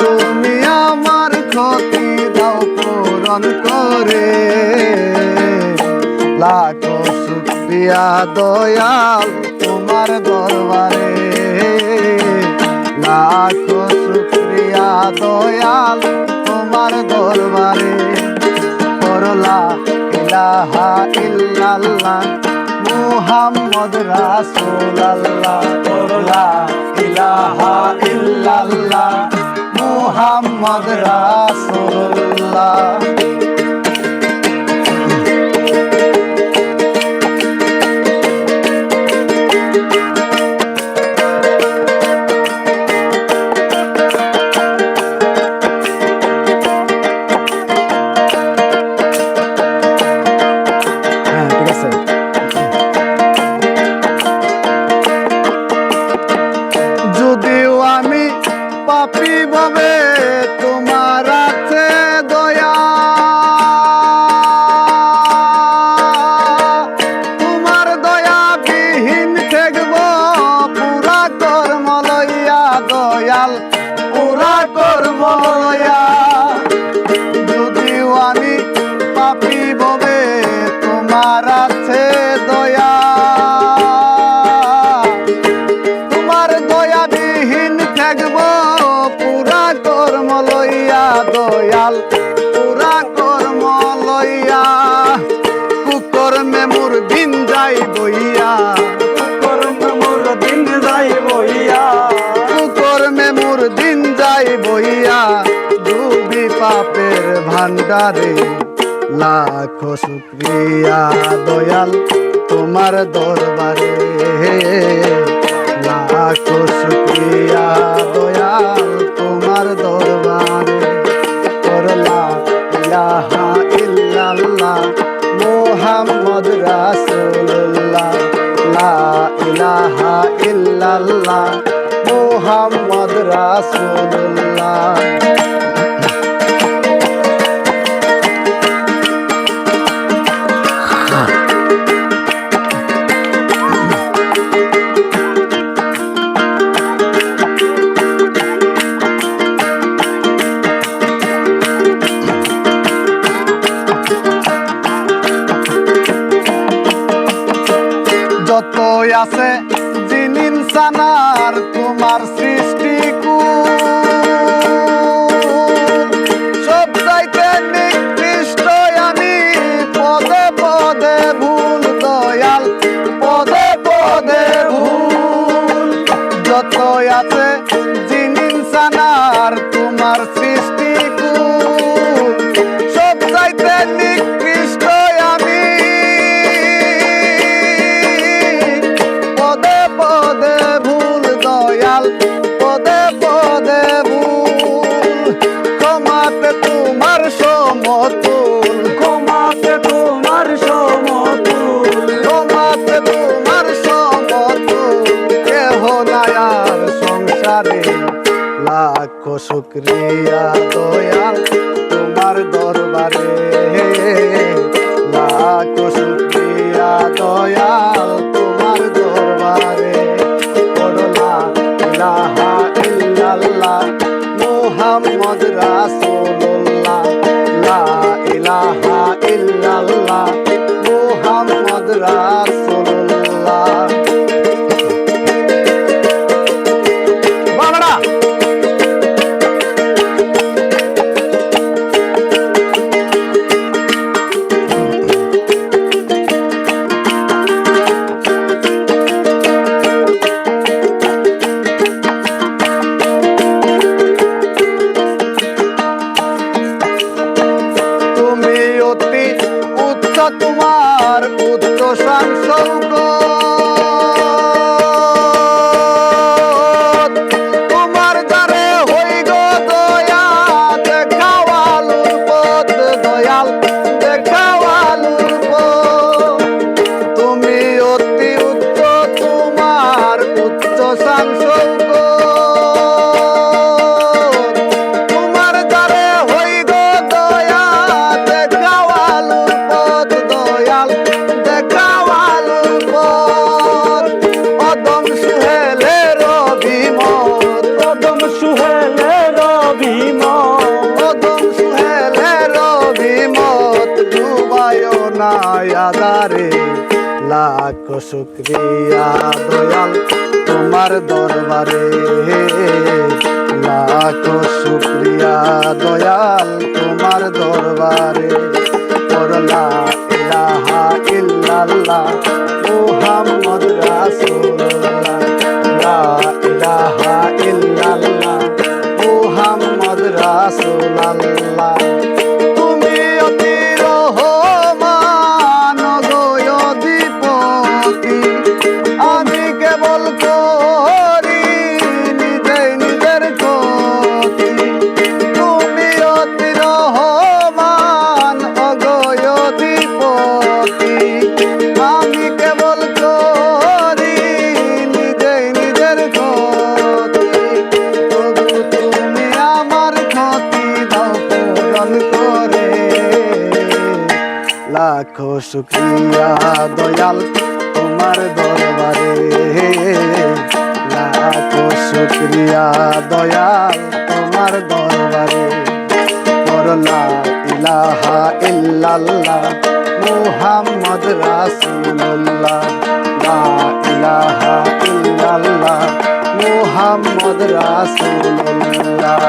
তুমি আমার ক্ষতি দাও পূরণ করে। লাখো শুকরিয়া দয়াল তোমার দরবারে, লাখো শুকরিয়া দয়াল তোমার দরবারে। করলা ইলাহা ইল্লাল্লাহ মুহাম্মদ রাসূলুল্লাহ, করলা ইলাহা ইল্লাল্লাহ মুহাম্মদ রাসূলুল্লাহ। যদিও আমি পাপী ভাবে তোমার আছে দয়া, তোমার দয়া বিহীন থাকব পুরা কর্ম লইয়া দয়াল, পুরা কর্ম লইয়া। যদিও আমি পাপী ভাবে তোমার আছে দয়া, পুরা কর্ম লইয়া দয়াল, পুরা কর্ম লইয়া। কুকর্মে মোর দিন যাই বইয়া, কুকর্মে মোর দিন যাই বইয়া, কুকর্মে মোর দিন যাই বইয়া। ডুবি পাপের ভান্ডারে, লাখো শুকরিয়া দয়াল তোমার দরবারে, লাখো শুকরিয়া দয়াল তোমার দরবারে। করলা ইলাহা ইল্লাল্লাহ মুহাম্মদ রাসূলুল্লাহ, লা ইলাহা ইল্লাল্লাহ মুহাম্মদ রাসূলুল্লাহ। যত আছে জিন ইনসানার তোমার সৃষ্টি সব চাইতে নিকৃষ্ট আমি, পদে পদে ভুল দয়াল, পদে পদে ভুল। যত আছে জিন ইনসানার তোমার সৃষ্টি সব চাইতে নিকৃষ্ট আমি, পদে পদে ভুল দয়াল, পদে পদে ভুল। ক্ষমাতে তোমার সমতুল, ক্ষমাতে তোমার সমতুল, ক্ষমাতে তোমার সমতুল কেহ নাই আর সংসারে। লাখো শুকরিয়া দয়াল তোমার দরবারে, লাখো শুকরিয়া দয়াল তোমার দরবারে। করলা ইলাহা ইল্লাল্লাহ মুহাম্মদ রাসূলুল্লাহ, লা ইলাহা ইল্লাল্লাহ মুহাম্মদ রাসূলুল্লাহ। বাবারা বাজারে লাখ শুকরিয়া দয়াল তোমার দরবারে লাখ শুকরিয়া দয়াল তোমার দরবারে লা ইলাহা ইল্লাল্লাহ মুহাম্মদ রাসূলুল্লাহ লা ইলাহা ইল্লাল্লাহ মুহাম্মদ রাসূলুল্লাহ তুমি অতি রহমান গো অধিপতি আমি কেবল করি নিজের ক্ষতি তুমি অতি রহমান গো অধিপতি আমি কেবল করি নিজের ক্ষতি তবু তুমি আমার ক্ষতি দাও পূরণ করে লাখো শুকরিয়া দয়াল তোমার দরবারে লাখো শুকরিয়া দয়াল তোমার দরবারে লা ইলাহা ইল্লাল্লাহ মুহাম্মদ রাসূলুল্লাহ লা ইলাহা ইল্লাল্লাহ মুহাম্মদ রাসূলুল্লাহ